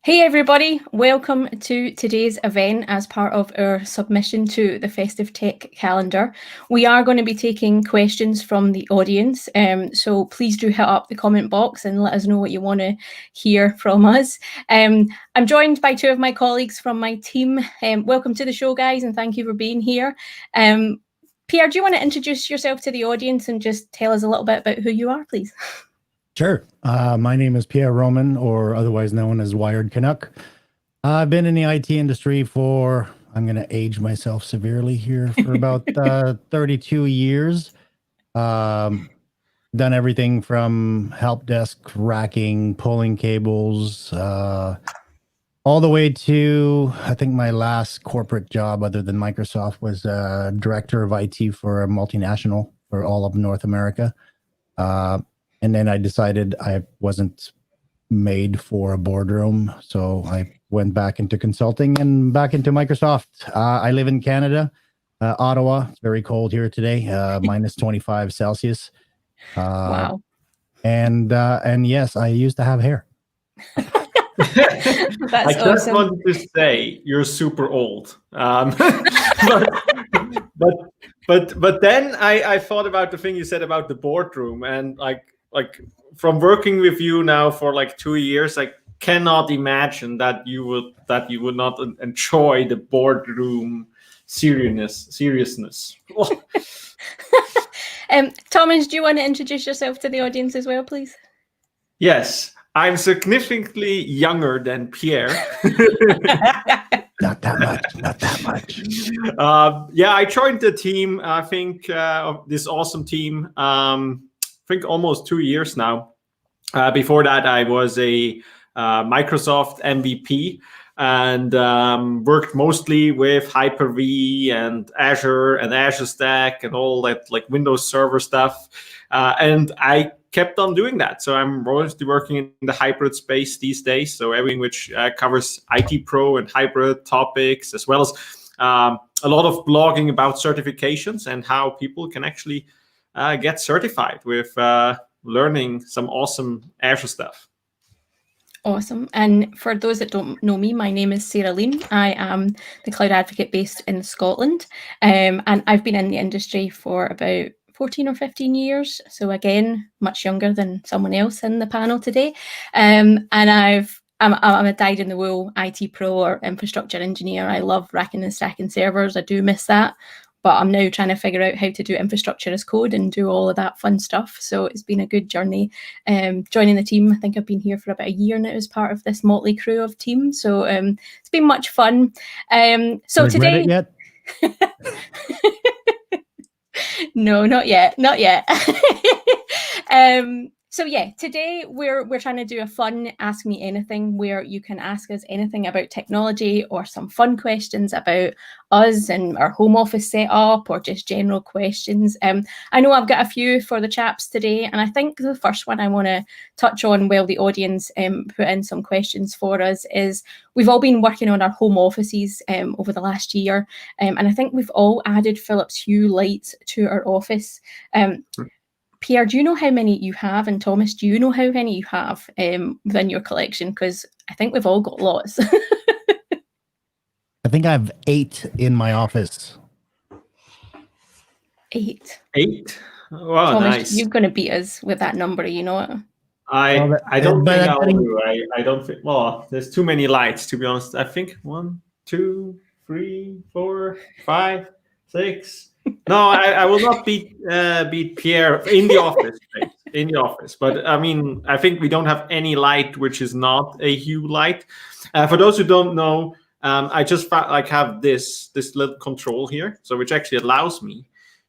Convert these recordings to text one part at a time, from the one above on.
Hey everybody, welcome to today's event as part of our submission to the Festive Tech Calendar. We are going to be taking questions from the audience, so please do hit up the comment box and let us know what you want to hear from us. I'm joined by two of my colleagues from my team. Welcome to the show, guys, and thank you for being here. Pierre, do you want to introduce yourself to the audience and just tell us a little bit about who you are, please? Sure. My name is Pierre Roman, or otherwise known as Wired Canuck. I've been in the IT industry for, I'm going to age myself severely here, for about 32 years. Done everything from help desk racking, pulling cables, all the way to, I think my last corporate job other than Microsoft was director of IT for a multinational for all of North America. And then I decided I wasn't made for a boardroom, so I went back into consulting and back into Microsoft. I live in Canada, Ottawa. It's very cold here today, minus 25 Celsius. Wow. And yes, I used to have hair. I just wanted to say you're super old. But then I thought about the thing you said about the boardroom, and like from working with you now for like 2 years, I cannot imagine that you would not enjoy the boardroom seriousness. Thomas, do you want to introduce yourself to the audience as well, please? Yes, I'm significantly younger than Pierre. Not that much. Yeah, I joined the team, I think, this awesome team, I think almost 2 years now. Before that, I was a Microsoft MVP and worked mostly with Hyper-V and Azure Stack and all that like Windows Server stuff. And I kept on doing that. So I'm mostly working in the hybrid space these days. So everything which covers IT Pro and hybrid topics, as well as a lot of blogging about certifications and how people can actually get certified with learning some awesome Azure stuff. Awesome. And for those that don't know me, my name is Sarah Lean. I am the cloud advocate based in Scotland. And I've been in the industry for about 14 or 15 years. So again, much younger than someone else in the panel today. And I'm a dyed-in-the-wool IT pro or infrastructure engineer. I love racking and stacking servers. I do miss that. But I'm now trying to figure out how to do infrastructure as code and do all of that fun stuff. So it's been a good journey joining the team. I think I've been here for about a year now as part of this motley crew of team. So it's been much fun. So today, it yet? No, not yet. So yeah, today we're trying to do a fun Ask Me Anything where you can ask us anything about technology or some fun questions about us and our home office setup or just general questions. I know I've got a few for the chaps today, and I think the first one I want to touch on while the audience put in some questions for us is we've all been working on our home offices over the last year, and I think we've all added Philips Hue lights to our office. Pierre, do you know how many you have? And Thomas, do you know how many you have within your collection? Because I think we've all got lots. I think I have 8 in my office. 8? Wow, Thomas, nice. you're going to beat us with that number, you know it? I don't think I'll do. I don't think. Well, there's too many lights, to be honest. I think 1, 2, 3, 4, 5, 6. No, I will not beat Pierre in the office. In the office, but I mean, I think we don't have any light which is not a Hue light. For those who don't know, I just have this little control here, so which actually allows me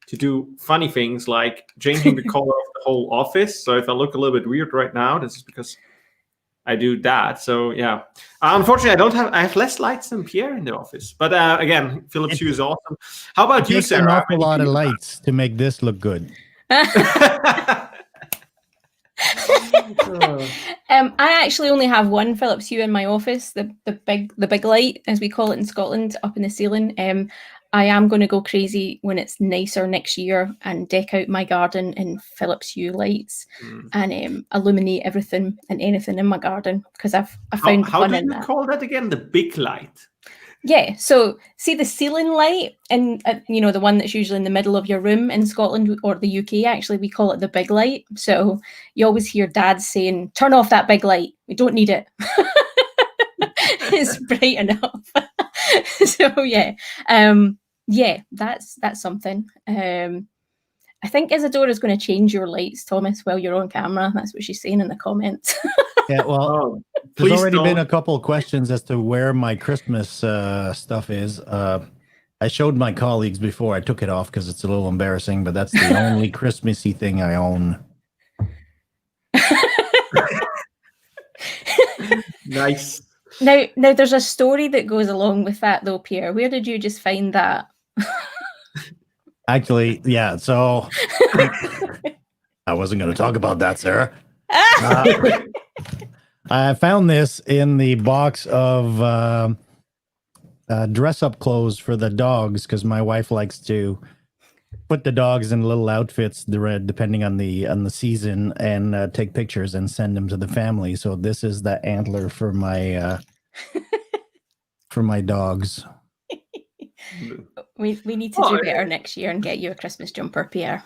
to do funny things like changing the color of the whole office. So if I look a little bit weird right now, this is because I do that. So yeah, unfortunately, I have less lights than Pierre in the office. But again, Philips Hue is awesome. How about you, Sarah? An awful lot of lights to make this look good. I actually only have one Philips Hue in my office, the big light, as we call it in Scotland, up in the ceiling. I am going to go crazy when it's nicer next year and deck out my garden in Philips Hue lights and illuminate everything and anything in my garden, because I found how fun do in you that. call that again? The big light. Yeah, so see the ceiling light, and the one that's usually in the middle of your room in Scotland or the UK. Actually, we call it the big light. So you always hear dads saying, "Turn off that big light. We don't need it. It's bright enough." So yeah, that's something. I think Isadora is going to change your lights, Thomas, while you're on camera. That's what she's saying in the comments. Yeah, well, there's already been a couple of questions as to where my Christmas stuff is. I showed my colleagues before I took it off because it's a little embarrassing, but that's the only Christmassy thing I own. Nice. Now, there's a story that goes along with that, though, Pierre. Where did you just find that? Actually, yeah. So I wasn't going to talk about that, Sarah. I found this in the box of dress-up clothes for the dogs, because my wife likes to put the dogs in little outfits, depending on the season, and take pictures and send them to the family. So this is the antler for my dogs. We need to do better next year and get you a Christmas jumper, Pierre.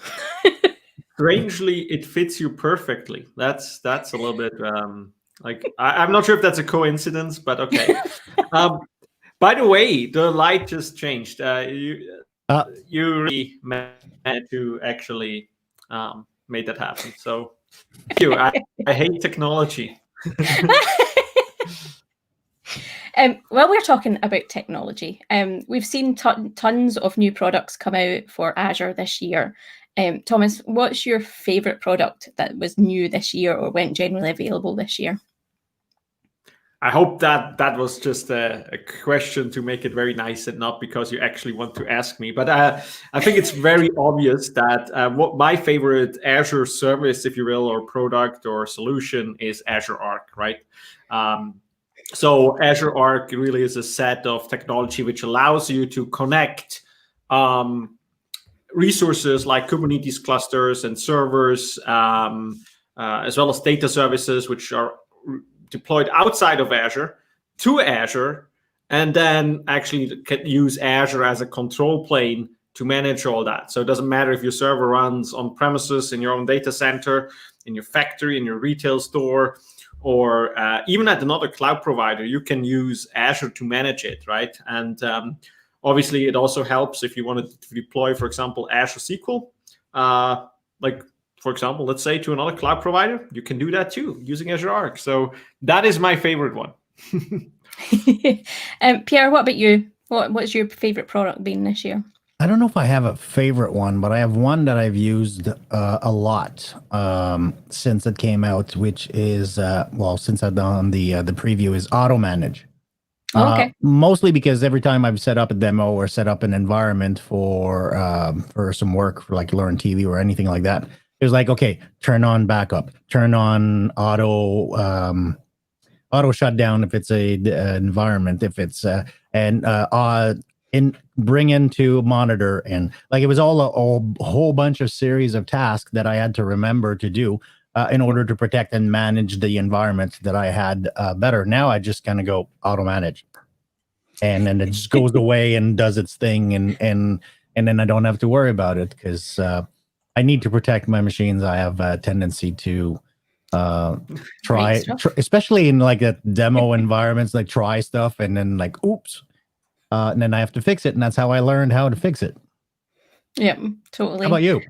Strangely, it fits you perfectly. That's a little bit I'm not sure if that's a coincidence, but okay. By the way, the light just changed. You really managed to actually make that happen. So thank you. I hate technology. While we're talking about technology, we've seen tons of new products come out for Azure this year. Thomas, what's your favorite product that was new this year or went generally available this year? I hope that was just a question to make it very nice and not because you actually want to ask me. But I think it's very obvious that what my favorite Azure service, if you will, or product or solution is Azure Arc, right? So Azure Arc really is a set of technology which allows you to connect resources like Kubernetes clusters and servers, as well as data services, which are deployed outside of Azure to Azure, and then actually can use Azure as a control plane to manage all that. So it doesn't matter if your server runs on premises in your own data center, in your factory, in your retail store, or even at another cloud provider, you can use Azure to manage it, right? And obviously, it also helps if you wanted to deploy, for example, Azure SQL, for example, let's say to another cloud provider, you can do that too using Azure Arc. So that is my favorite one. Pierre, what about you? What's your favorite product been this year? I don't know if I have a favorite one, but I have one that I've used a lot since it came out, which is, since I've done the preview, is Auto Manage. Okay. Mostly because every time I've set up a demo or set up an environment for some work for like Learn TV or anything like that, it was like, okay, turn on backup, turn on auto shutdown if it's a environment, if it's bring into monitor, and like it was all a whole bunch of series of tasks that I had to remember to do in order to protect and manage the environment that I had better. Now I just kind of go auto manage, and then it just goes away and does its thing, and then I don't have to worry about it because I need to protect my machines. I have a tendency to try, especially in like a demo environments, like try stuff and then like, oops. And then I have to fix it. And that's how I learned how to fix it. Yeah, totally. How about you?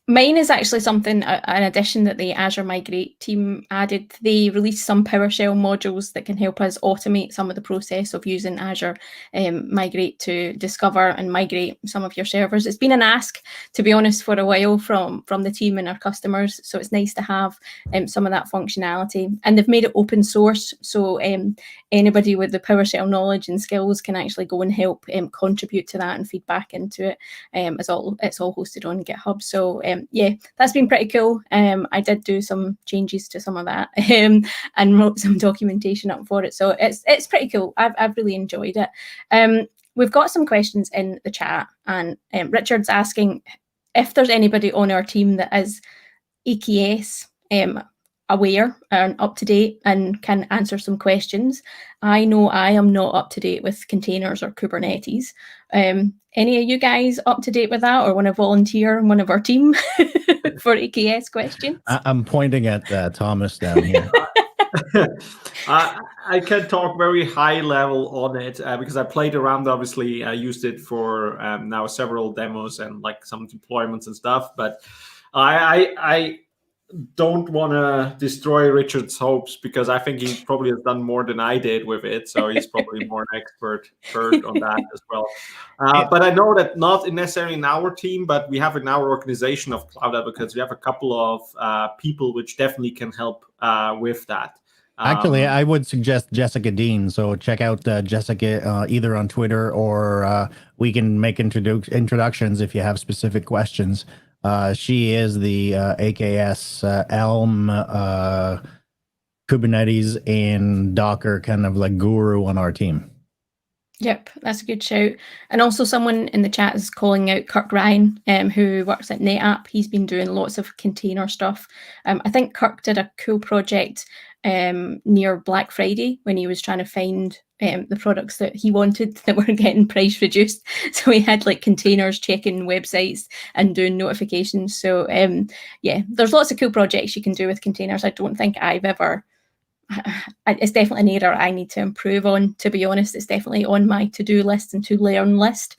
Mine is actually something, an addition that the Azure Migrate team added. They released some PowerShell modules that can help us automate some of the process of using Azure Migrate to discover and migrate some of your servers. It's been an ask, to be honest, for a while from the team and our customers. So it's nice to have some of that functionality. And they've made it open source. So anybody with the PowerShell knowledge and skills can actually go and help contribute to that and feedback into it. It's all hosted on GitHub. So yeah, that's been pretty cool. I did do some changes to some of that and wrote some documentation up for it. So it's pretty cool. I've really enjoyed it. we've got some questions in the chat, and Richard's asking if there's anybody on our team that is AKS aware and up to date and can answer some questions. I know I am not up to date with containers or Kubernetes. Any of you guys up to date with that, or want to volunteer in one of our team for AKS questions? I'm pointing at Thomas down here. I can talk very high level on it because I played around. Obviously, I used it for now several demos and like some deployments and stuff. But I don't want to destroy Richard's hopes because I think he probably has done more than I did with it. So he's probably more an expert on that as well. But I know that not necessarily in our team, but we have in our organization of cloud advocates, we have a couple of people which definitely can help with that. Actually, I would suggest Jessica Dean. So check out Jessica either on Twitter or we can make introductions if you have specific questions. She is the AKS Elm Kubernetes and Docker kind of like guru on our team. Yep, that's a good shout. And also someone in the chat is calling out Kirk Ryan, who works at NetApp. He's been doing lots of container stuff. I think Kirk did a cool project near Black Friday when he was trying to find the products that he wanted that were getting price reduced. So he had like containers checking websites and doing notifications. So yeah, there's lots of cool projects you can do with containers. I don't think I've ever... It's definitely an area I need to improve on, to be honest. It's definitely on my to-do list and to learn list,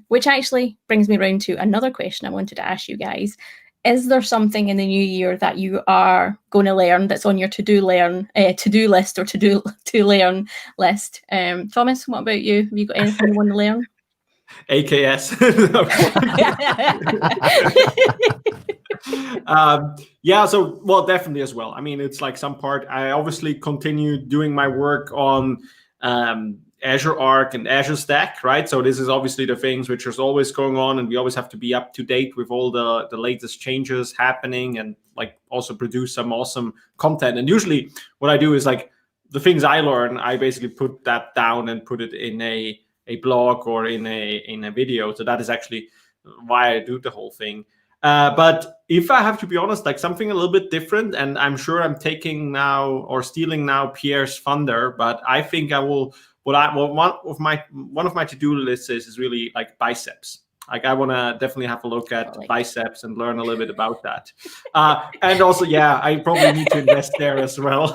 which actually brings me around to another question I wanted to ask you guys. Is there something in the new year that you are going to learn that's on your to-do list or to learn list? Thomas, what about you? Have you got anything you want to learn? AKS. Yeah, so well, definitely as well. I mean, it's like some part. I obviously continue doing my work on Azure Arc and Azure Stack, right? So this is obviously the things which is always going on, and we always have to be up to date with all the latest changes happening, and like also produce some awesome content. And usually, what I do is like the things I learn, I basically put that down and put it in a blog or in a video. So that is actually why I do the whole thing. But if I have to be honest, like something a little bit different, and I'm sure I'm taking now or stealing now Pierre's thunder, but I think I will. One of my to-do lists is really like biceps. Like I want to definitely have a look at biceps and learn a little bit about that. And also, yeah, I probably need to invest there as well.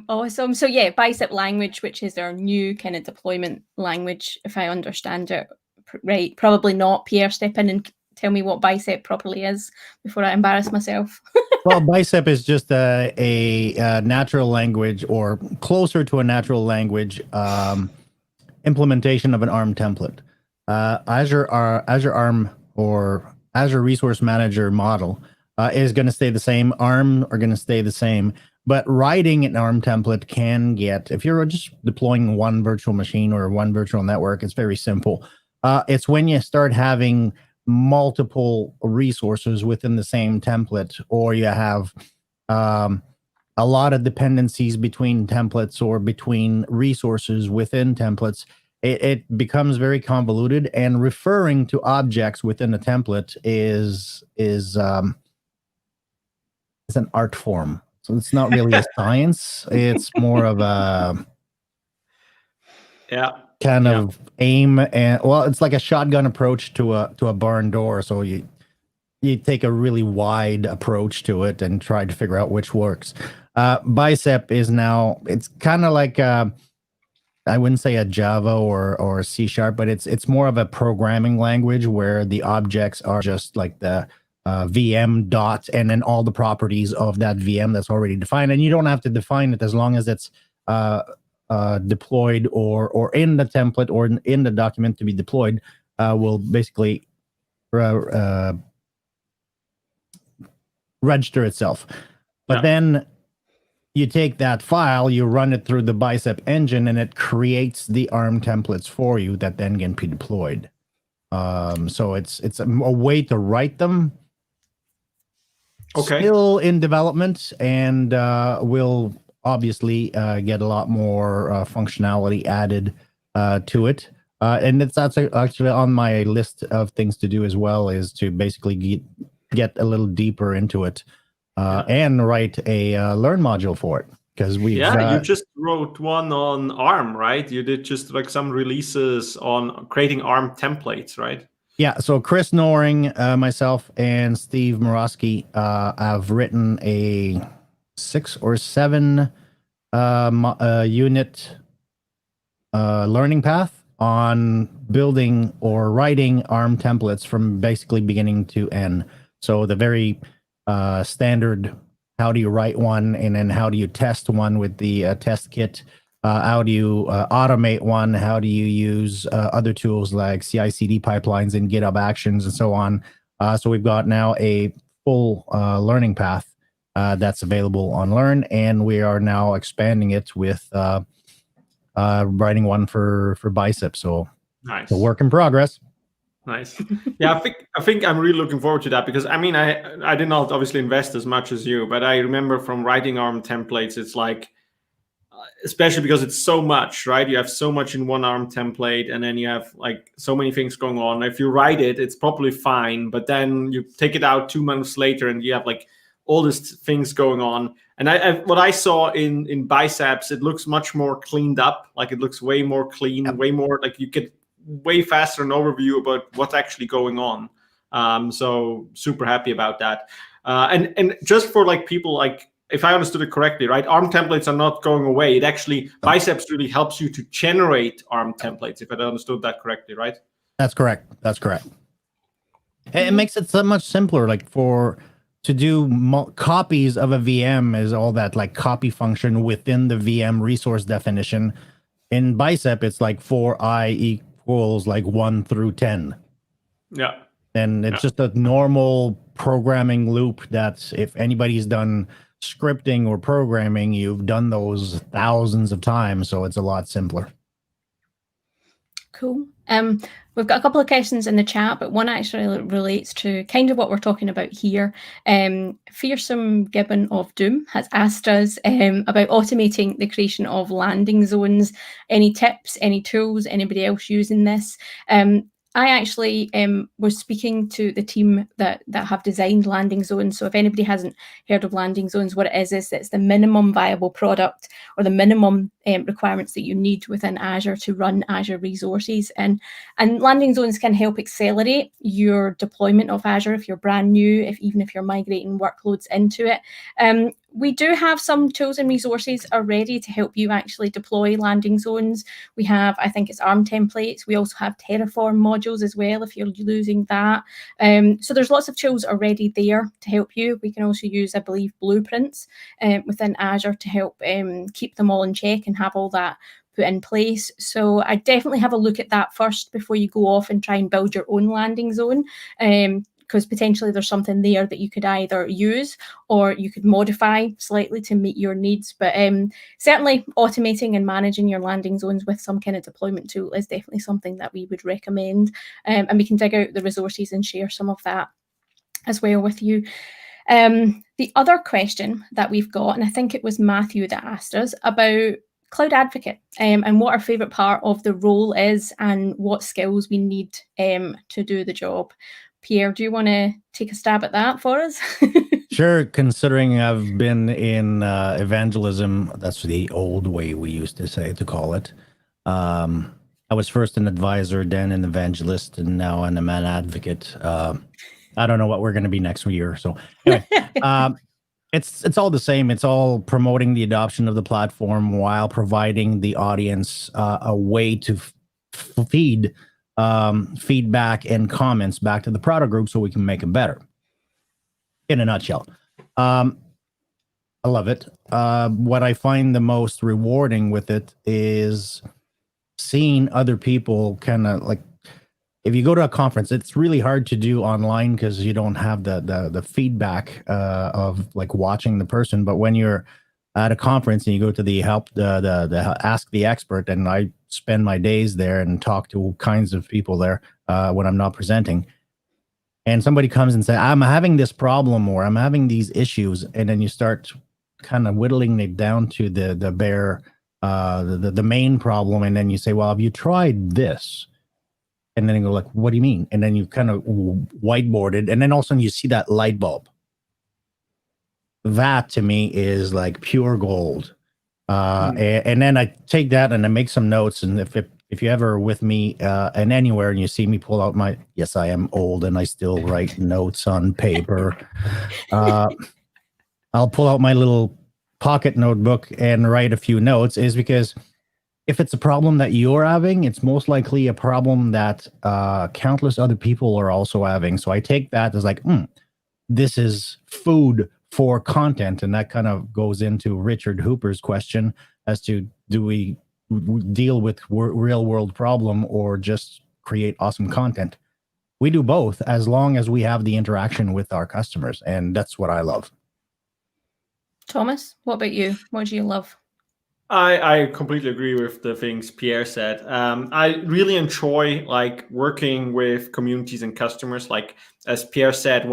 Awesome. So yeah, bicep language, which is our new kind of deployment language, if I understand it right. Probably not. Pierre, step in and tell me what bicep properly is before I embarrass myself. Well, bicep is just a natural language, or closer to a natural language implementation of an ARM template. Azure ARM or Azure Resource Manager model is going to stay the same. ARM are going to stay the same. But writing an ARM template can get, if you're just deploying one virtual machine or one virtual network, it's very simple. It's when you start having multiple resources within the same template, or you have a lot of dependencies between templates or between resources within templates, it becomes very convoluted, and referring to objects within a template is an art form. So it's not really a science. It's more of a kind of aim, and well, it's like a shotgun approach to a barn door. So you take a really wide approach to it and try to figure out which works. Bicep is now, it's kind of like I wouldn't say a Java or a C#, but it's more of a programming language where the objects are just like the VM dot and then all the properties of that VM that's already defined, and you don't have to define it as long as it's deployed or in the template or in the document to be deployed will basically register itself. But then you take that file, you run it through the bicep engine, and it creates the ARM templates for you that then can be deployed. So it's a way to write them. Okay. Still in development, and will obviously get a lot more functionality added to it. And that's actually on my list of things to do as well, is to basically get a little deeper into it and write a Learn module for it. Because you just wrote one on ARM, right? You did just like some releases on creating ARM templates, right? Yeah, so Chris Noring, myself, and Steve Morosky have written a 6 or 7 unit learning path on building or writing ARM templates from basically beginning to end. So the very standard, how do you write one, and then how do you test one with the test kit? How do you automate one? How do you use other tools like CI/CD pipelines and GitHub Actions and so on? So we've got now a full learning path that's available on Learn, and we are now expanding it with writing one for Bicep. So nice. A work in progress. Nice. Yeah, I think I'm really looking forward to that, because I mean, I did not obviously invest as much as you, but I remember from writing ARM templates, it's like, especially because it's so much, right? You have so much in one ARM template, and then you have like so many things going on. If you write it, it's probably fine, but then you take it out 2 months later and you have like all these things going on. And what I saw in Biceps, it looks much more cleaned up. Like it looks way more clean, way more like you get way faster an overview about what's actually going on. So super happy about that. And just for like people, like if I understood it correctly, right? ARM templates are not going away. It actually, Biceps really helps you to generate ARM templates, if I understood that correctly, right? That's correct. It makes it so much simpler, like to do copies of a VM is all that like copy function within the VM resource definition. In Bicep, it's like for I equals like 1 through 10. Yeah. And it's just a normal programming loop that's, if anybody's done scripting or programming, you've done those thousands of times, so it's a lot simpler. Cool. We've got a couple of questions in the chat, but one actually relates to kind of what we're talking about here. Fearsome Gibbon of Doom has asked us about automating the creation of landing zones. Any tips, any tools, anybody else using this? I actually was speaking to the team that have designed landing zones. So if anybody hasn't heard of landing zones, what it is it's the minimum viable product, or the minimum requirements that you need within Azure to run Azure resources. And landing zones can help accelerate your deployment of Azure if you're brand new, even if you're migrating workloads into it. We do have some tools and resources already to help you actually deploy landing zones. We have, I think it's ARM templates. We also have Terraform modules as well, if you're using that. So there's lots of tools already there to help you. We can also use, I believe, blueprints within Azure to help keep them all in check and have all that put in place. So I definitely have a look at that first before you go off and try and build your own landing zone. Because potentially there's something there that you could either use or you could modify slightly to meet your needs. But certainly automating and managing your landing zones with some kind of deployment tool is definitely something that we would recommend. And we can dig out the resources and share some of that as well with you. The other question that we've got, and I think it was Matthew that asked us about Cloud Advocate and what our favourite part of the role is and what skills we need to do the job. Pierre, do you want to take a stab at that for us? Sure, considering I've been in evangelism, that's the old way we used to call it. I was first an advisor, then an evangelist, and now I'm an advocate. I don't know what we're going to be next year. So anyway, it's all the same. It's all promoting the adoption of the platform while providing the audience a way to feed feedback and comments back to the product group so we can make it better. In a nutshell, I love it. What I find the most rewarding with it is seeing other people kind of like, if you go to a conference, it's really hard to do online because you don't have the feedback of like watching the person. But when you're at a conference and you go to the Ask the Expert, and I spend my days there and talk to all kinds of people there when I'm not presenting, and somebody comes and says, I'm having this problem or I'm having these issues, and then you start kind of whittling it down to the bare, the main problem, and then you say, well, have you tried this? And then you go like, what do you mean? And then you kind of whiteboard it, and then all of a sudden you see that light bulb. That to me is like pure gold. And then I take that and I make some notes. And if you're ever with me and anywhere and you see me pull out my, yes, I am old and I still write notes on paper. I'll pull out my little pocket notebook and write a few notes, is because if it's a problem that you're having, it's most likely a problem that countless other people are also having. So I take that as like, this is food for content. And that kind of goes into Richard Hooper's question as to, do we deal with real world problem or just create awesome content? We do both, as long as we have the interaction with our customers. And that's what I love. Thomas, what about you? What do you love? I completely agree with the things Pierre said. I really enjoy like working with communities and customers. Like as Pierre said,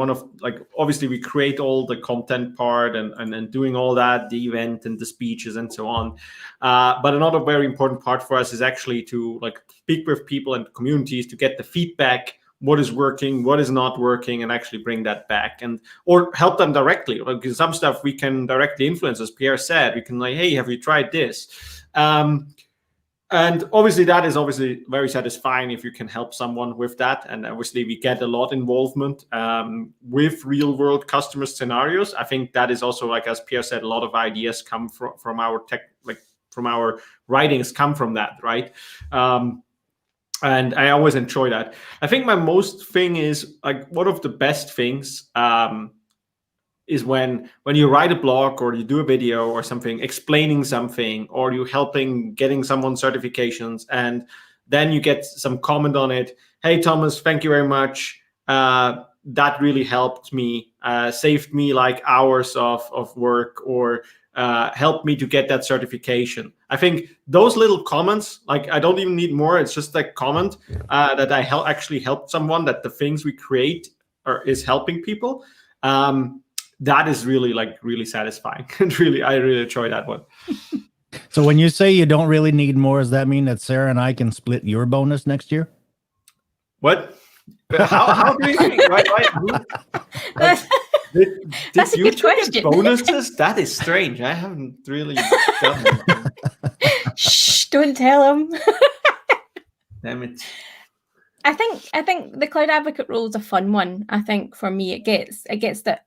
obviously we create all the content part and doing all that, the event and the speeches and so on. But another very important part for us is actually to like speak with people and communities to get the feedback. What is working, what is not working, and actually bring that back, and or help them directly. Because some stuff we can directly influence, as Pierre said. We can like, hey, have you tried this? And obviously that is obviously very satisfying if you can help someone with that. And obviously we get a lot involvement with real world customer scenarios. I think that is also, like as Pierre said, a lot of ideas come from our tech, like from our writings come from that, right? And I always enjoy that. I think my most thing is like one of the best things is when you write a blog or you do a video or something, explaining something, or you helping getting someone certifications, and then you get some comment on it. Hey, Thomas, thank you very much. That really helped me, saved me like hours of work, or helped me to get that certification. I think those little comments, like I don't even need more. It's just a comment that I actually helped someone, that the things we create is helping people. That is really satisfying. And I really enjoy that one. So when you say you don't really need more, does that mean that Sarah and I can split your bonus next year? What? How do you think? Did you get bonuses? That is strange. I haven't really done that. Shh, don't tell him. Damn it. I think the cloud advocate role is a fun one. I think for me, it gets a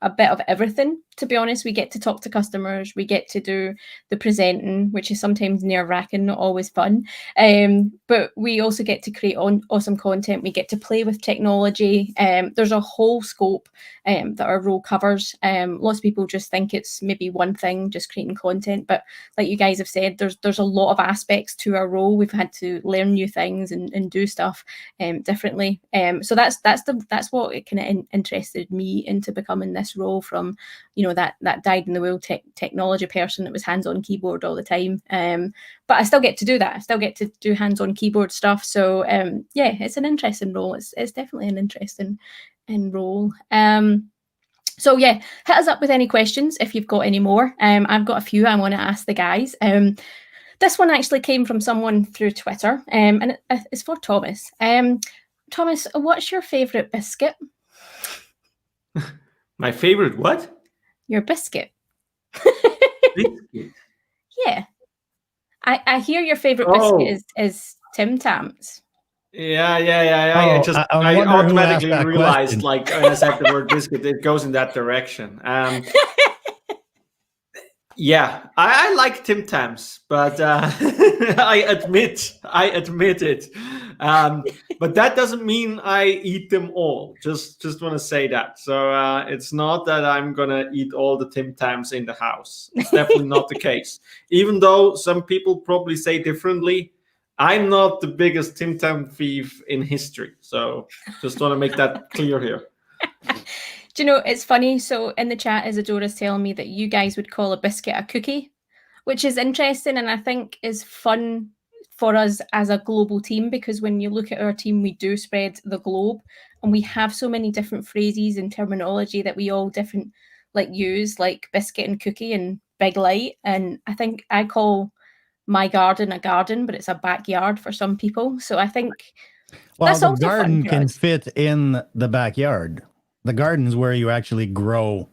bit of everything. To be honest, we get to talk to customers, we get to do the presenting, which is sometimes nerve-wracking, not always fun. But we also get to create awesome content. We get to play with technology. There's a whole scope that our role covers. Lots of people just think it's maybe one thing, just creating content. But like you guys have said, there's a lot of aspects to our role. We've had to learn new things and do stuff differently. So that's what it kind of interested me into becoming this role, from that dyed-in-the-wool technology person that was hands-on keyboard all the time. But I still get to do that. I still get to do hands-on keyboard stuff. So yeah, it's an interesting role. It's definitely an interesting role. So yeah, hit us up with any questions if you've got any more. I've got a few I want to ask the guys. This one actually came from someone through Twitter, and it's for Thomas. Thomas, what's your favourite biscuit? My favorite what? Your biscuit. Biscuit? Yeah. I hear your favourite biscuit is Tim Tams. Yeah. I automatically realized, like when I said the word biscuit, it goes in that direction. Yeah, I like Tim Tams, but I admit it. But that doesn't mean I eat them all. Just want to say that. So it's not that I'm gonna eat all the Tim Tams in the house. It's definitely not the case. Even though some people probably say differently, I'm not the biggest Tim Tam thief in history. So just want to make that clear here. Do you know, it's funny. So in the chat, Isadora's telling me that you guys would call a biscuit a cookie, which is interesting, and I think is fun for us as a global team, because when you look at our team, we do spread the globe, and we have so many different phrases and terminology that we all different use, like biscuit and cookie and big light. And I think I call my garden a garden, but it's a backyard for some people. So I think that's the also garden fun can us. fit in the backyard. The garden is where you actually grow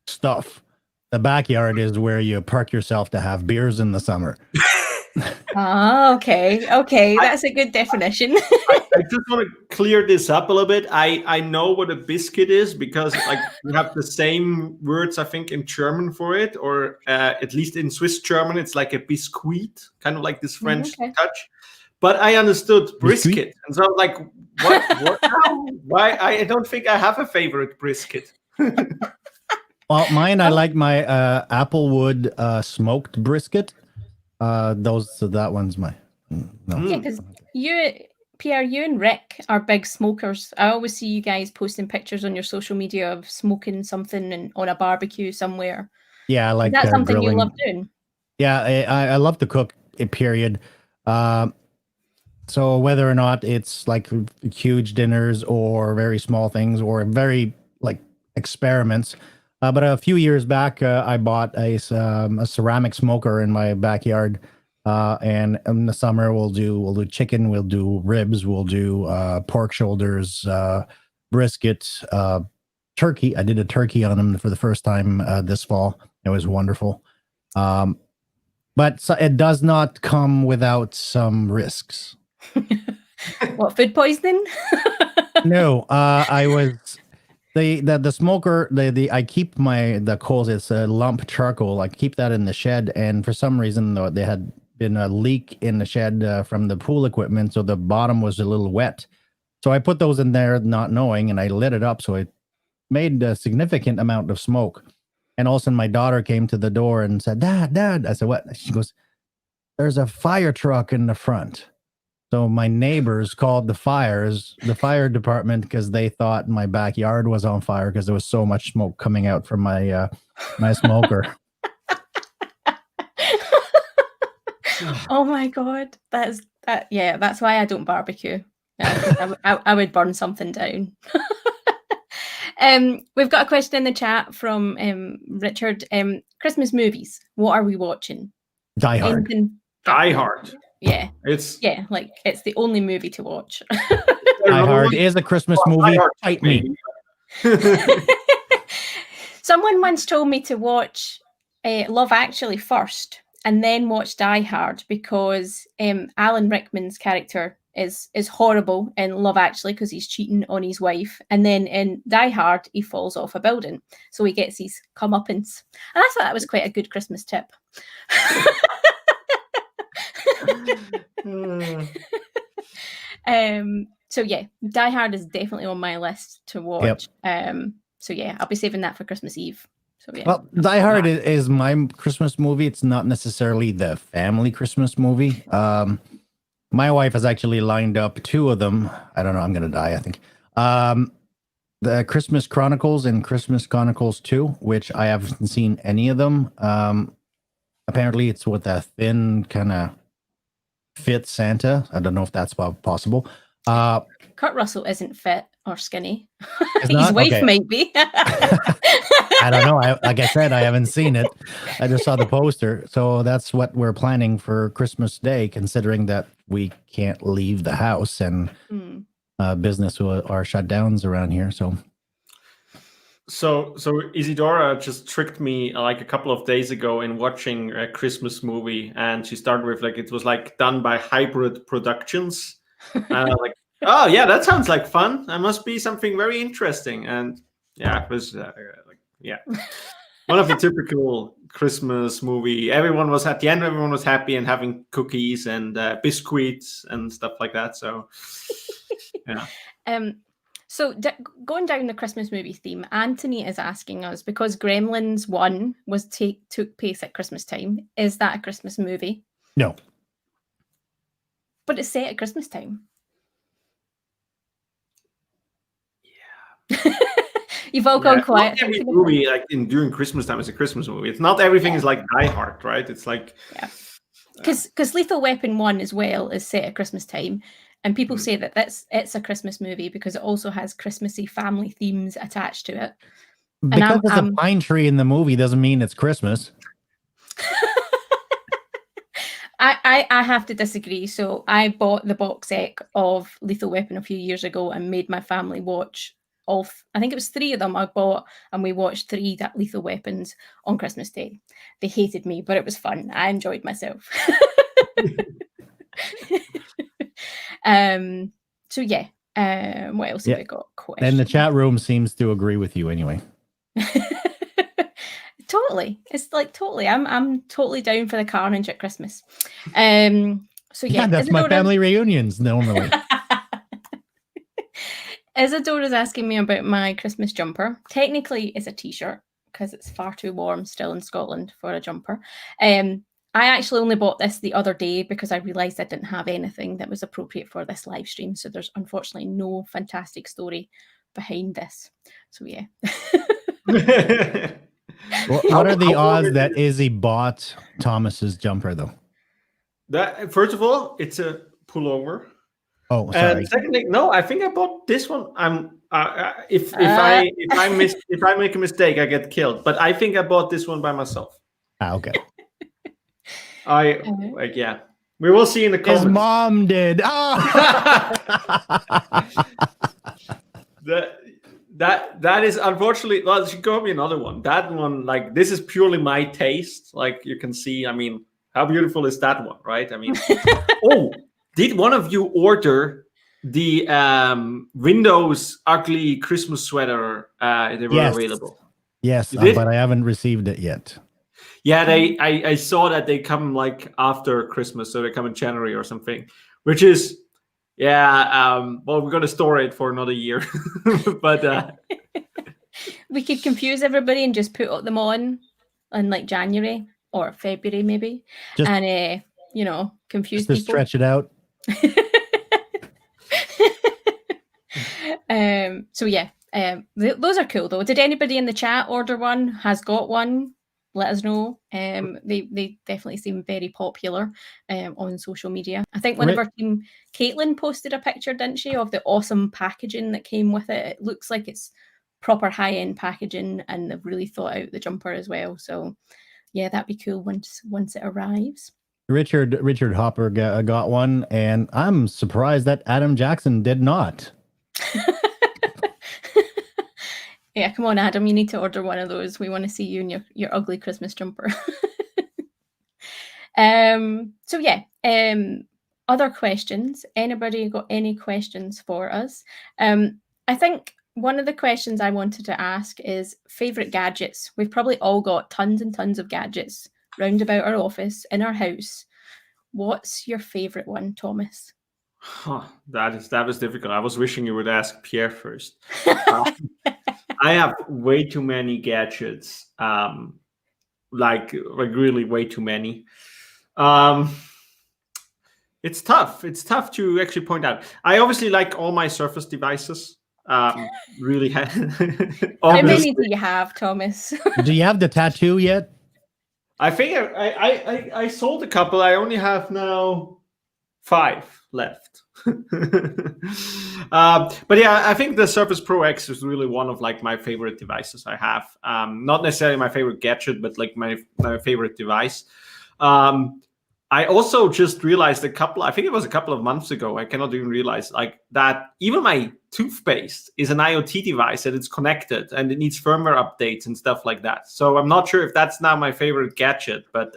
stuff. The backyard is where you park yourself to have beers in the summer. Okay. That's a good definition. I just want to clear this up a little bit. I know what a biscuit is because like we have the same words, I think, in German for it, or at least in Swiss German, it's like a biscuit, kind of like this French touch. But I understood brisket, and so I was like, what? Why? I don't think I have a favorite brisket. Well, mine, I like my applewood smoked brisket. That one's my no. Yeah, because Pierre, you and Rick are big smokers. I always see you guys posting pictures on your social media of smoking something and on a barbecue somewhere. Yeah, I like that something grilling. you love doing? Yeah, I love to cook. Period. So whether or not it's like huge dinners or very small things or very like experiments. But a few years back, I bought a ceramic smoker in my backyard. And in the summer, we'll do chicken, we'll do ribs, we'll do pork shoulders, brisket, turkey. I did a turkey on them for the first time this fall. It was wonderful. But it does not come without some risks. What, food poisoning? No, I was the smoker. I keep the coals. It's a lump charcoal. I keep that in the shed, and for some reason, though, there had been a leak in the shed from the pool equipment, so the bottom was a little wet. So I put those in there, not knowing, and I lit it up, so it made a significant amount of smoke. And all of a sudden, my daughter came to the door and said, "Dad." I said, "What?" She goes, "There's a fire truck in the front." So my neighbors called the fire department, because they thought my backyard was on fire because there was so much smoke coming out from my my smoker. Oh my God, that's why I don't barbecue. I would burn something down. We've got a question in the chat from Richard. Christmas movies. What are we watching? Die Hard. Die Hard. Yeah. It's the only movie to watch. Die Hard is a Christmas movie. Fight me. Someone once told me to watch Love Actually first and then watch Die Hard because Alan Rickman's character is horrible in Love Actually because he's cheating on his wife, and then in Die Hard he falls off a building, so he gets his comeuppance. And I thought that was quite a good Christmas tip. So yeah, Die Hard is definitely on my list to watch. Yep. So yeah, I'll be saving that for Christmas Eve. So yeah. Well, Die Hard is my Christmas movie. It's not necessarily the family Christmas movie. My wife has actually lined up two of them. I don't know. I'm gonna die, I think. The Christmas Chronicles and Christmas Chronicles 2, which I haven't seen any of them. Apparently, it's with a thin kind of fit Santa. I don't know if that's possible. Kurt Russell isn't fit or skinny. His not? wife Okay. might be. I don't know. Like I said, I haven't seen it. I just saw the poster. So that's what we're planning for Christmas Day, considering that we can't leave the house and business are shut downs around here. So Isidora just tricked me like a couple of days ago in watching a Christmas movie, and she started with like it was like done by Hybrid Productions. Like, oh yeah, that sounds like fun. That must be something very interesting. And yeah, it was one of the typical Christmas movie. Everyone was at the end. Everyone was happy and having cookies and biscuits and stuff like that. So yeah. So going down the Christmas movie theme, Anthony is asking us, because Gremlins 1 took place at Christmas time, is that a Christmas movie? No. But it's set at Christmas time. Yeah. You've all gone quiet. Not every movie like during Christmas time is a Christmas movie. It's not everything is like Die Hard, right? It's like because Lethal Weapon 1 as well is set at Christmas time. And people say that it's a Christmas movie because it also has Christmassy family themes attached to it. Because there's a pine tree in the movie doesn't mean it's Christmas. I have to disagree. So I bought the box set of Lethal Weapon a few years ago and made my family watch I think it was 3 of them I bought, and we watched 3 Lethal Weapons on Christmas Day. They hated me, but it was fun. I enjoyed myself. So yeah. What else have we got? Questions? And the chat room seems to agree with you anyway. Totally. It's like totally. I'm totally down for the carnage at Christmas. So yeah, that's my family reunions normally. Isadora's asking me about my Christmas jumper. Technically, it's a t-shirt because it's far too warm still in Scotland for a jumper. I actually only bought this the other day because I realised I didn't have anything that was appropriate for this live stream. So there's unfortunately no fantastic story behind this. So yeah. What are the odds that Izzy bought Thomas's jumper though? That first of all, it's a pullover. Oh, sorry. And secondly, no, I think I bought this one. If I make a mistake, I get killed. But I think I bought this one by myself. Okay. Yeah. We will see in the comments. His mom did. Oh. That is unfortunately. Well, there should go be another one. That one, like this is purely my taste. Like you can see. I mean, how beautiful is that one, right? I mean, oh. Did one of you order the Windows ugly Christmas sweater? They were available. Yes, but I haven't received it yet. Yeah, I saw that they come like after Christmas, so they come in January or something. Which is, well, we're gonna store it for another year, but we could confuse everybody and just put them on in like January or February maybe, and confuse people. To stretch it out. So yeah, those are cool though. Did anybody in the chat order one? Has got one? Let us know. They definitely seem very popular on social media. I think one of our team, Caitlin, posted a picture, didn't she, of the awesome packaging that came with it. It looks like it's proper high-end packaging, and they've really thought out the jumper as well. So yeah, that'd be cool once it arrives. Richard Hopper got one, and I'm surprised that Adam Jackson did not. Yeah, come on, Adam, you need to order one of those. We want to see you in your ugly Christmas jumper. So yeah, other questions. Anybody got any questions for us? I think one of the questions I wanted to ask is favorite gadgets. We've probably all got tons and tons of gadgets round about our office, in our house. What's your favorite one, Thomas? That was difficult. I was wishing you would ask Pierre first. I have way too many gadgets, like really way too many. It's tough. It's tough to actually point out. I obviously like all my Surface devices. Really. How many do you have, Thomas? Do you have the tattoo yet? I think I sold a couple. I only have now 5 left. But yeah, I think the Surface Pro X is really one of like my favorite devices I have. Not necessarily my favorite gadget, but like my favorite device. I also just realized I think it was a couple of months ago, I cannot even realize like that even my toothpaste is an IoT device and it's connected and it needs firmware updates and stuff like that. So I'm not sure if that's now my favorite gadget, but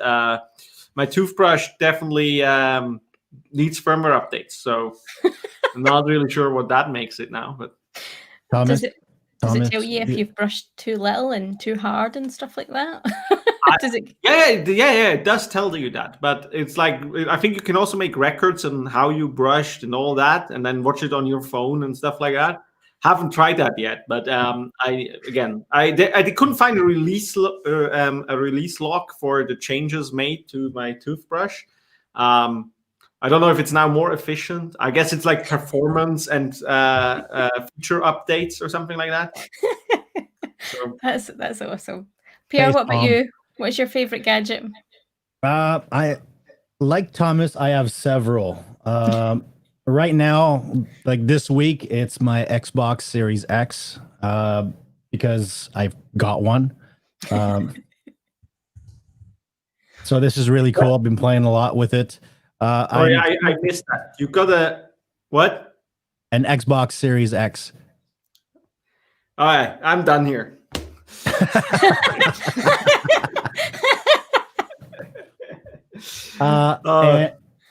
my toothbrush definitely needs firmware updates. So I'm not really sure what that makes it now. But Thomas, does it tell you if you've brushed too little and too hard and stuff like that? Yeah, it does tell you that. But it's like, I think you can also make records on how you brushed and all that, and then watch it on your phone and stuff like that. Haven't tried that yet, but I couldn't find a release lock for the changes made to my toothbrush. I don't know if it's now more efficient. I guess it's like performance and feature updates or something like that. So. That's awesome. Pierre, what about you? What's your favorite gadget? I like Thomas. I have several. Right now, like this week, it's my Xbox Series X because I've got one. So this is really cool. I've been playing a lot with it. I missed that. You got what? An Xbox Series X. All right, I'm done here.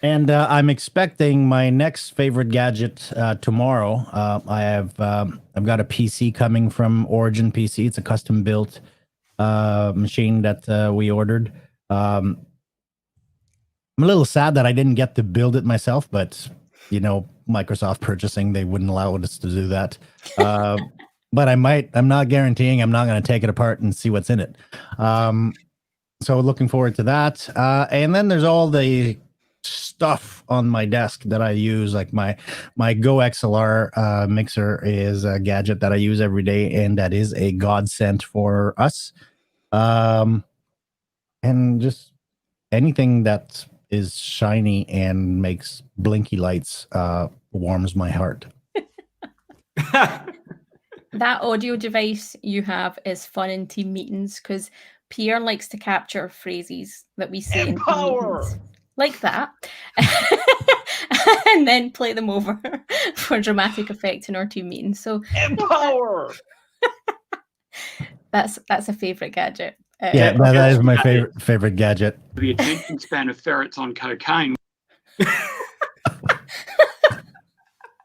I'm expecting my next favorite gadget tomorrow. I've got a PC coming from Origin PC. It's a custom built machine that we ordered. I'm a little sad that I didn't get to build it myself, but Microsoft purchasing, they wouldn't allow us to do that. But I might. I'm not guaranteeing. I'm not going to take it apart and see what's in it. So looking forward to that. And then there's all the stuff on my desk that I use, like my Go XLR mixer is a gadget that I use every day, and that is a godsend for us. And just anything that is shiny and makes blinky lights warms my heart. That audio device you have is fun in team meetings because Pierre likes to capture phrases that we say in team meetings, like that, and then play them over for dramatic effect in our team meetings. So empower. That's a favorite gadget. That is my favorite gadget. The attention span of ferrets on cocaine.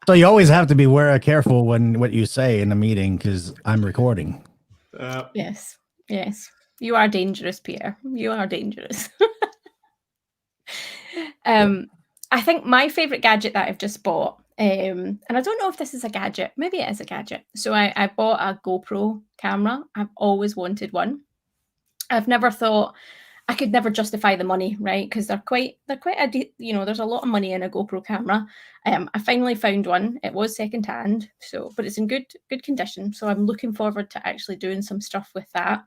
So you always have to be careful when what you say in a meeting because I'm recording. Yes. You are dangerous, Pierre. You are dangerous. I think my favorite gadget that I've just bought, and I don't know if this is a gadget. Maybe it is a gadget. So I bought a GoPro camera. I've always wanted one. I've never thought I could never justify the money, right? Because they're quite there's a lot of money in a GoPro camera. I finally found one. It was secondhand, but it's in good condition. So I'm looking forward to actually doing some stuff with that.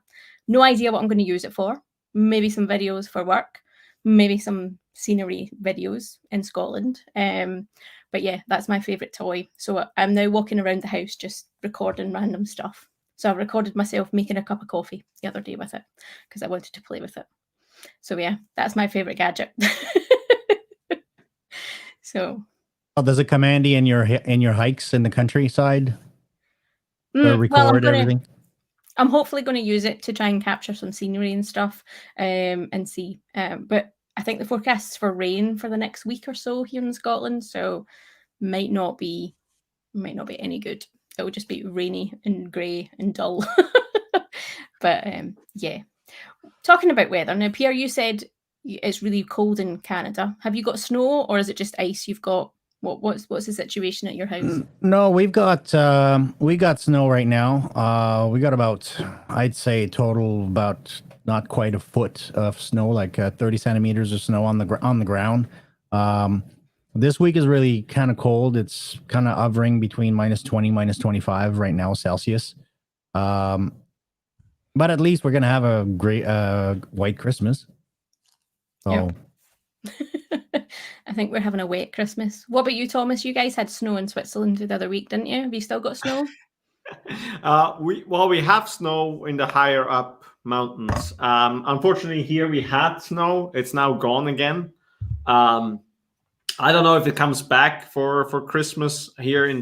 No idea what I'm going to use it for. Maybe some videos for work, maybe some scenery videos in Scotland. But yeah, that's my favorite toy. So I'm now walking around the house just recording random stuff. So I recorded myself making a cup of coffee the other day with it because I wanted to play with it. So yeah, that's my favorite gadget. So, does it come handy in your hikes in the countryside? Record everything. I'm hopefully going to use it to try and capture some scenery and stuff, and see. But I think the forecast's for rain for the next week or so here in Scotland, so might not be any good. It would just be rainy and grey and dull. But yeah. Talking about weather now, Pierre, you said it's really cold in Canada. Have you got snow or is it just ice? You've got what's the situation at your house? No, we got snow right now. We got about, I'd say total about not quite a foot of snow, like 30 centimeters of snow on the ground. This week is really kind of cold. It's kind of hovering between -20, -25 right now Celsius. But at least we're going to have a great white Christmas. So. Yep. I think we're having a wet Christmas. What about you, Thomas? You guys had snow in Switzerland the other week, didn't you? Have you still got snow? We have snow in the higher up mountains. Unfortunately, here we had snow. It's now gone again. I don't know if it comes back for Christmas here in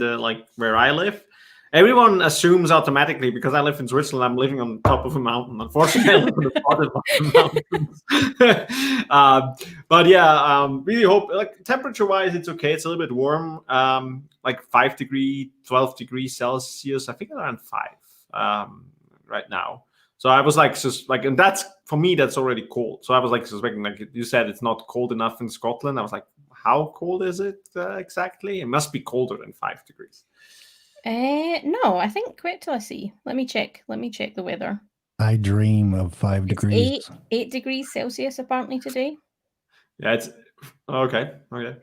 where I live. Everyone assumes automatically because I live in Switzerland, I'm living on top of a mountain. Unfortunately, I live on the bottom of the mountains. But yeah, really hope, temperature-wise, it's okay. It's a little bit warm, 5 degrees, 12 degrees Celsius. I think around 5 right now. So I was and that's, for me, that's already cold. So I was suspecting, you said, it's not cold enough in Scotland. I was like, how cold is it exactly? It must be colder than 5 degrees. No, I think, wait till I see. Let me check the weather. I dream of 5 degrees. 8 degrees Celsius apparently today. Yeah, it's okay.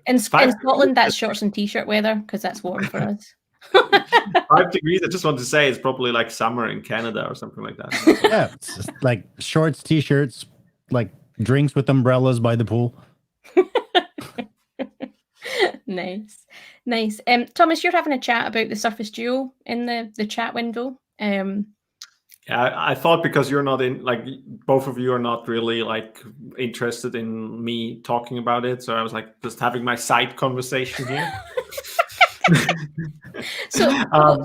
In Scotland, that's shorts and t-shirt weather because that's warm for us. 5 degrees. I just want to say it's probably like summer in Canada or something like that. Yeah, it's just like shorts, t-shirts, like drinks with umbrellas by the pool. Nice. Thomas, you're having a chat about the Surface Duo in the chat window. Yeah, I thought because you're not in, like, both of you are not really like interested in me talking about it, so I was like just having my side conversation here. So,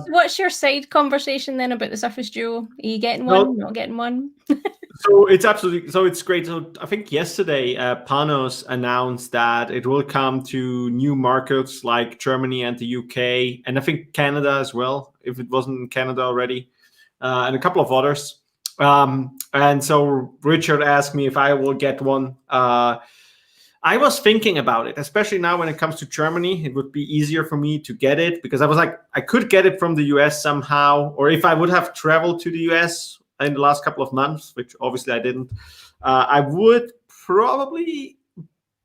what's your side conversation then about the Surface Duo? Are you getting one? Not getting one? So it's great. So I think yesterday Panos announced that it will come to new markets like Germany and the UK, and I think Canada as well, if it wasn't in Canada already, and a couple of others. And so Richard asked me if I will get one. I was thinking about it, especially now when it comes to Germany. It would be easier for me to get it because I was like, I could get it from the US somehow, or if I would have traveled to the US in the last couple of months, which obviously I didn't, I would probably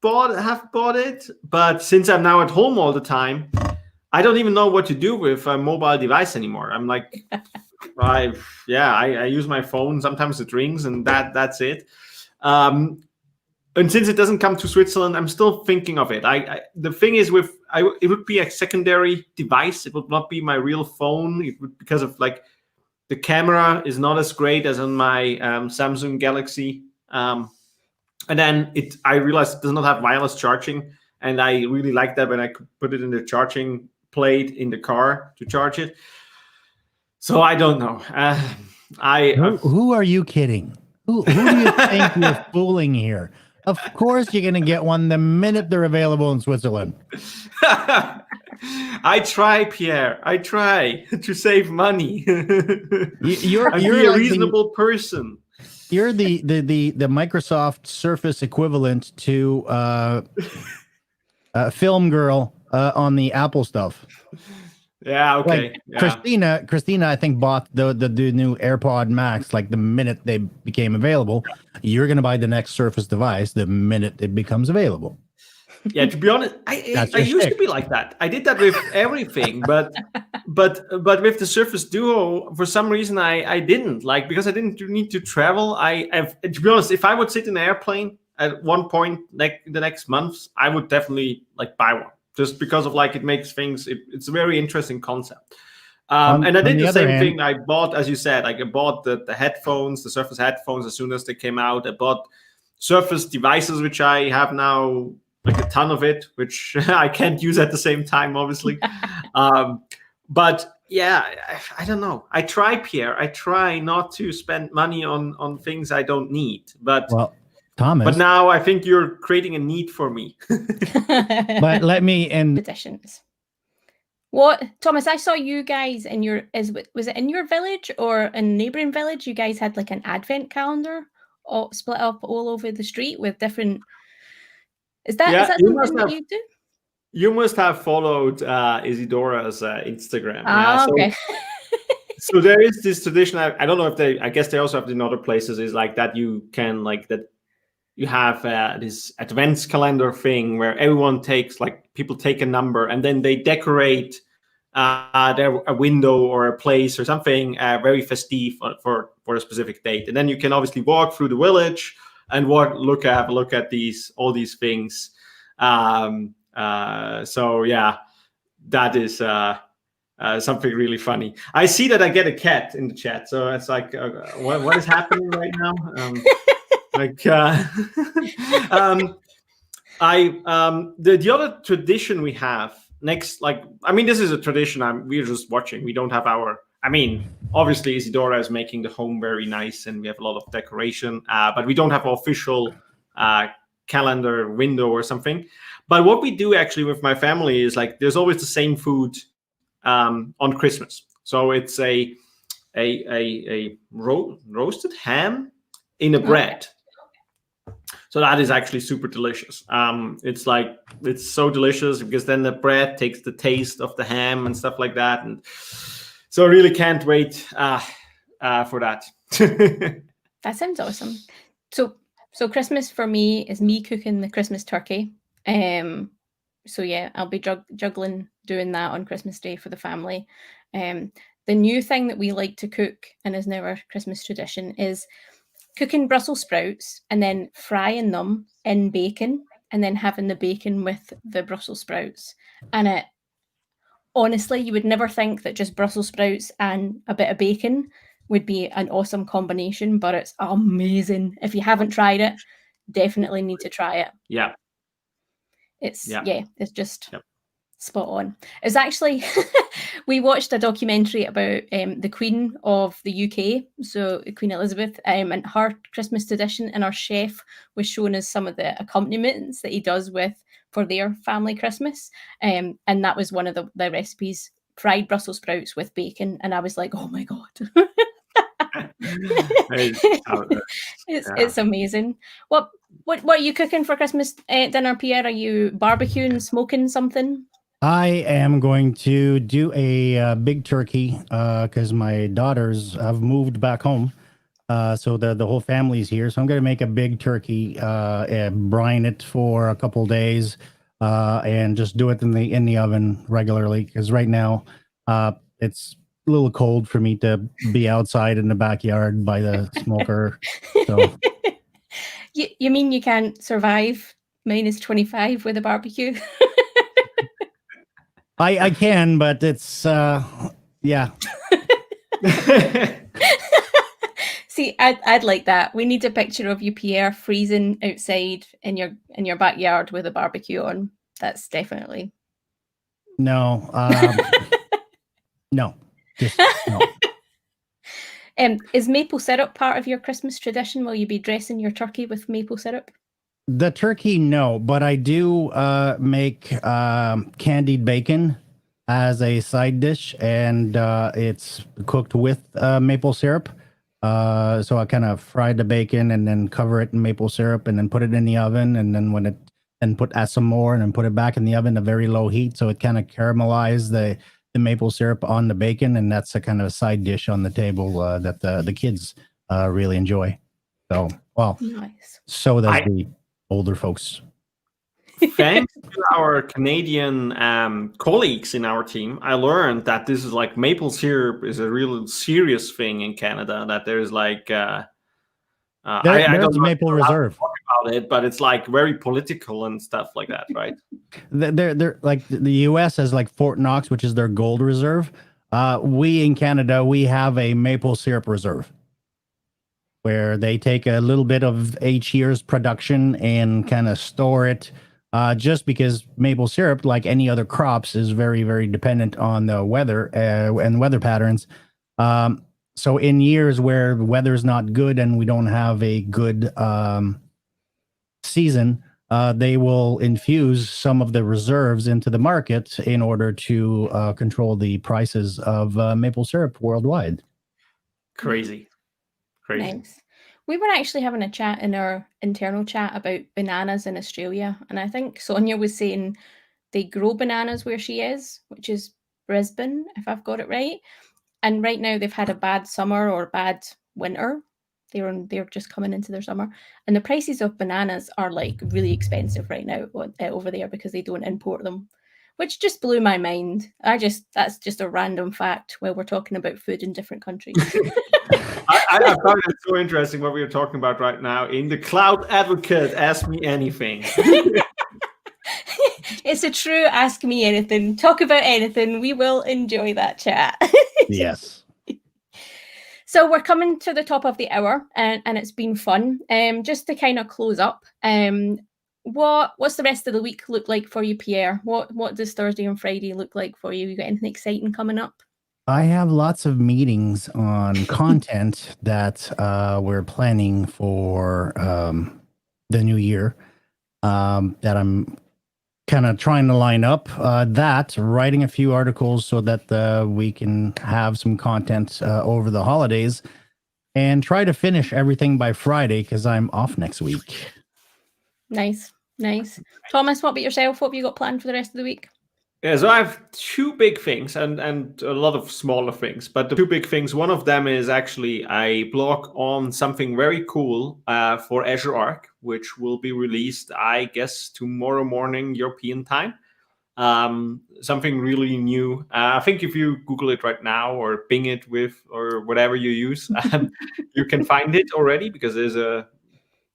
have bought it. But since I'm now at home all the time, I don't even know what to do with a mobile device anymore. I'm like, I use my phone. Sometimes it rings, and that's it. And since it doesn't come to Switzerland, I'm still thinking of it. The thing is, it would be a secondary device. It would not be my real phone. It would, because of like the camera is not as great as on my Samsung Galaxy. And then I realized it does not have wireless charging, and I really like that when I could put it in the charging plate in the car to charge it. So I don't know. Who are you kidding? Who do you think you're fooling here? Of course you're going to get one the minute they're available in Switzerland. I try, Pierre. I try to save money. You're a like reasonable person. You're the Microsoft Surface equivalent to Film Girl on the Apple stuff. Yeah, okay. Like yeah. Christina, I think bought the new AirPod Max like the minute they became available. You're going to buy the next Surface device the minute it becomes available. Yeah, to be honest, I used to be like that. I did that with everything, but with the Surface Duo, for some reason, I didn't, like, because I didn't need to travel. To be honest, if I would sit in an airplane at one point the next month, I would definitely like buy one, just because of like it makes things. It's a very interesting concept. And I did the same thing. I bought, as you said, like I bought the headphones, the Surface headphones, as soon as they came out. I bought Surface devices, which I have now, like a ton of it, which I can't use at the same time, obviously. But yeah, I don't know. I try, Pierre. I try not to spend money on things I don't need. But Thomas. But now I think you're creating a need for me. But let me end editions. What, Thomas? I saw you guys in was it in your village or in a neighboring village? You guys had like an advent calendar all split up all over the street with different. Is that something that you do? You must have followed Isidora's Instagram. Okay. So there is this tradition. I don't know if I guess they also have it in other places. Is like that you can like that. You have this advents calendar thing where everyone people take a number and then they decorate a window or a place or something very festive for a specific date. And then you can obviously walk through the village and look at all these things. So yeah, that is something really funny. I see that I get a cat in the chat, so it's like, what is happening right now? The other tradition we have next, this is a tradition we're just watching. We don't have obviously Isidora is making the home very nice and we have a lot of decoration, but we don't have an official calendar window or something. But what we do actually with my family is like there's always the same food on Christmas. So it's a roasted ham in a bread. So that is actually super delicious. It's so delicious because then the bread takes the taste of the ham and stuff like that. And so I really can't wait for that. That sounds awesome. So Christmas for me is me cooking the Christmas turkey. So yeah, I'll be juggling doing that on Christmas Day for the family. The new thing that we like to cook and is now our Christmas tradition is cooking Brussels sprouts and then frying them in bacon and then having the bacon with the Brussels sprouts. And honestly, you would never think that just Brussels sprouts and a bit of bacon would be an awesome combination, but it's amazing. If you haven't tried it, definitely need to try it. Yeah. It's just Yep. spot on. It's actually, we watched a documentary about the Queen of the UK, so Queen Elizabeth, and her Christmas tradition, and our chef was showing us some of the accompaniments that he does for their family Christmas, and that was one of the recipes, fried Brussels sprouts with bacon, and I was like, oh my God. It's amazing. What are you cooking for Christmas dinner, Pierre? Are you barbecuing, smoking something? I am going to do a big turkey because my daughters have moved back home. So the whole family's here. So I'm going to make a big turkey, and brine it for a couple days, and just do it in the oven regularly. Because right now, it's a little cold for me to be outside in the backyard by the smoker. So you mean you can't survive -25 with a barbecue? I can, but it's yeah. See, I'd like that. We need a picture of you, Pierre, freezing outside in your backyard with a barbecue on. That's definitely No. No. Just no. Is maple syrup part of your Christmas tradition? Will you be dressing your turkey with maple syrup? The turkey, no, but I do make candied bacon as a side dish, and it's cooked with maple syrup. So I kind of fry the bacon and then cover it in maple syrup and then put it in the oven, and then add some more and then put it back in the oven at very low heat, so it kind of caramelizes the maple syrup on the bacon, and that's a kind of a side dish on the table that the kids really enjoy. So, well, nice. So does the older folks. Thanks to our Canadian colleagues in our team, I learned that this is like maple syrup is a real serious thing in Canada. That there's like I don't know maple reserve about it, but it's like very political and stuff like that, right? They're like the U.S. has like Fort Knox, which is their gold reserve. We in Canada, we have a maple syrup reserve, where they take a little bit of each year's production and kind of store it, just because maple syrup, like any other crops, is very, very dependent on the weather and weather patterns. So in years where the weather's not good and we don't have a good season, they will infuse some of the reserves into the market in order to control the prices of maple syrup worldwide. Crazy. Nice. We were actually having a chat in our internal chat about bananas in Australia, and I think Sonia was saying they grow bananas where she is, which is Brisbane, if I've got it right. And right now they've had a bad summer or bad winter. They're just coming into their summer, and the prices of bananas are like really expensive right now over there because they don't import them, which just blew my mind. That's just a random fact while we're talking about food in different countries. I found it so interesting what we are talking about right now. In the Cloud Advocate, ask me anything. It's a true ask me anything. Talk about anything. We will enjoy that chat. Yes. So we're coming to the top of the hour, and it's been fun. Just to kind of close up, what's the rest of the week look like for you, Pierre? What does Thursday and Friday look like for you? You got anything exciting coming up? I have lots of meetings on content that we're planning for the new year that I'm kind of trying to line up. Writing a few articles so that we can have some content over the holidays, and try to finish everything by Friday because I'm off next week. Nice. Thomas, what about yourself? What have you got planned for the rest of the week? Yeah, so I have two big things and a lot of smaller things. But the two big things, one of them is actually a blog on something very cool for Azure Arc, which will be released, I guess, tomorrow morning European time. Something really new. I think if you Google it right now or ping it with or whatever you use, you can find it already, because there's a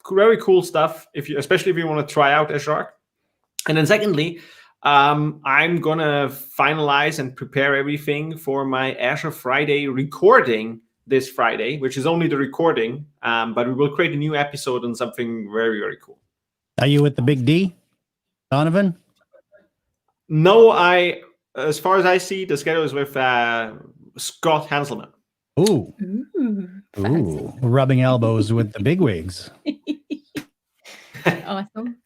very cool stuff, especially if you want to try out Azure Arc. And then secondly, I'm gonna finalize and prepare everything for my Azure Friday recording this Friday, which is only the recording, but we will create a new episode on something very, very cool. Are you with the big D, Donovan? No, as far as I see, the schedule is with Scott Hanselman. Ooh, Fancy. rubbing elbows with the bigwigs. Awesome.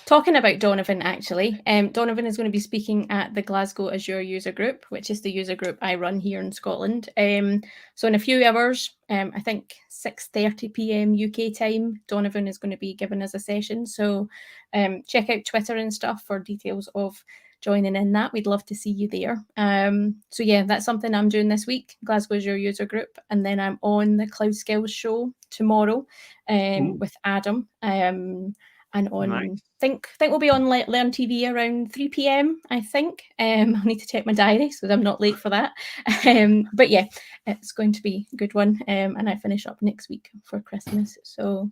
Talking about Donovan, actually, Donovan is going to be speaking at the Glasgow Azure user group, which is the user group I run here in Scotland. So in a few hours, I think 6:30 p.m. UK time, Donovan is going to be giving us a session. So check out Twitter and stuff for details of joining in that. We'd love to see you there. So yeah, that's something I'm doing this week, Glasgow Azure user group. And then I'm on the Cloud Skills show tomorrow with Adam. And on, Nice. think we'll be on Learn TV around 3 p.m. I think. I'll need to check my diary so that I'm not late for that. But yeah, it's going to be a good one. And I finish up next week for Christmas. So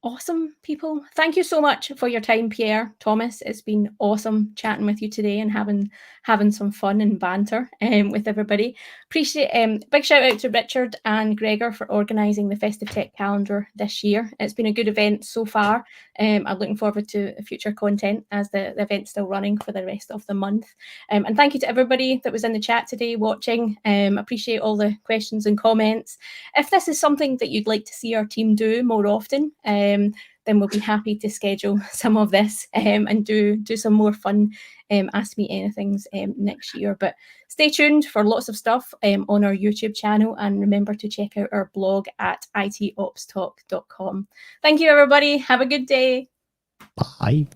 awesome, people. Thank you so much for your time, Pierre, Thomas. It's been awesome chatting with you today and having some fun and banter with everybody. Appreciate big shout out to Richard and Gregor for organising the Festive Tech Calendar this year. It's been a good event so far. I'm looking forward to future content as the event's still running for the rest of the month. And thank you to everybody that was in the chat today watching. Appreciate all the questions and comments. If this is something that you'd like to see our team do more often, then we'll be happy to schedule some of this and do some more fun Ask Me Anythings next year. But stay tuned for lots of stuff on our YouTube channel, and remember to check out our blog at itopstalk.com. Thank you, everybody. Have a good day. Bye.